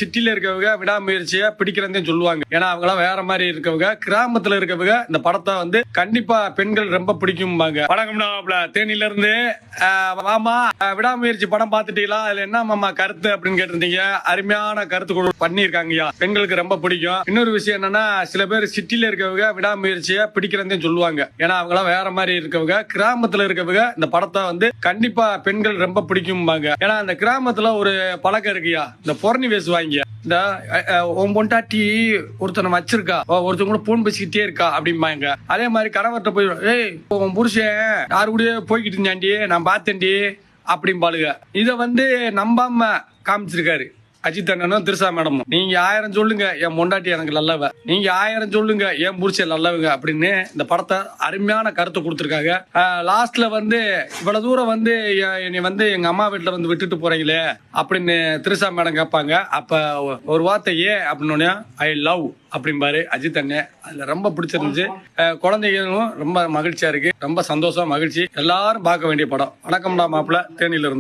சிட்டில இருக்கவங்க விடாமுயற்சியை பிடிக்கிறதே சொல்லுவாங்க. ஏன்னா அவங்க எல்லாம் வேற மாதிரி இருக்கவங்க, கிராமத்துல இருக்கவங்க இந்த படத்தை வந்து கண்டிப்பா பெண்கள் ரொம்ப பிடிக்கும்பாங்க. வணக்கம் தேனியில இருந்து மாமா, விடாமுயற்சி படம் பாத்துட்டீங்களா? அதுல என்ன மாமா கருத்து அப்படின்னு கேட்டிருந்தீங்க. அருமையான கருத்து பண்ணிருக்காங்கய்யா, பெண்களுக்கு ரொம்ப பிடிக்கும். இன்னொரு விஷயம் என்னன்னா, சில பேர் சிட்டில இருக்கவங்க விடாமுயற்சியை பிடிக்கிறதே சொல்லுவாங்க. ஏன்னா அவங்க எல்லாம் வேற மாதிரி இருக்கவங்க, கிராமத்துல இருக்கவங்க இந்த படத்தை வந்து கண்டிப்பா பெண்கள் ரொம்ப பிடிக்கும்பாங்க. ஏன்னா அந்த கிராமத்துல ஒரு பழக்கம் இருக்குயா, இந்த பொறணி பேசுவாங்க. இந்த உன் பொண்டாட்டி ஒருத்தனை வச்சிருக்கா, ஒருத்தன் கூட போன் பேசிக்கிட்டே இருக்கா அப்படிம்பாங்க. அதே மாதிரி கணவர்கிட்ட போய், ஏய் உன் புருஷன் யாரு கூட போய்கிட்டு இருந்தாண்டி, நான் பார்த்தேன்டி அப்படிம்பாளுங்க. இத வந்து நம்பாம காமிச்சிருக்காரு அஜித் அண்ணனும் திரிசா மேடமும். நீங்க 1000 சொல்லுங்க என் பொண்டாட்டி எனக்கு நல்லவ, நீங்க 1000 சொல்லுங்க என் புருஷன் நல்லவங்க அப்படின்னு இந்த படத்தை அருமையான கருத்தை கொடுத்திருக்காங்க. லாஸ்ட்ல வந்து இவ்வளவு தூரம் வந்து என்னை வந்து எங்க அம்மா வீட்டுல வந்து விட்டுட்டு போறீங்களே அப்படின்னு திரிசா மேடம் கேட்பாங்க. அப்ப ஒரு வார்த்தை ஏன் அப்படின்னு, ஐ லவ் அப்படிம்பாரு அஜித் அண்ணன். அதுல ரொம்ப பிடிச்சிருந்துச்சு. குழந்தைகளும் ரொம்ப மகிழ்ச்சியா இருக்கு, ரொம்ப சந்தோஷம், மகிழ்ச்சி. எல்லாரும் பார்க்க வேண்டிய படம். வணக்கம்டா மாப்பிள்ள, தேனியில இருந்து.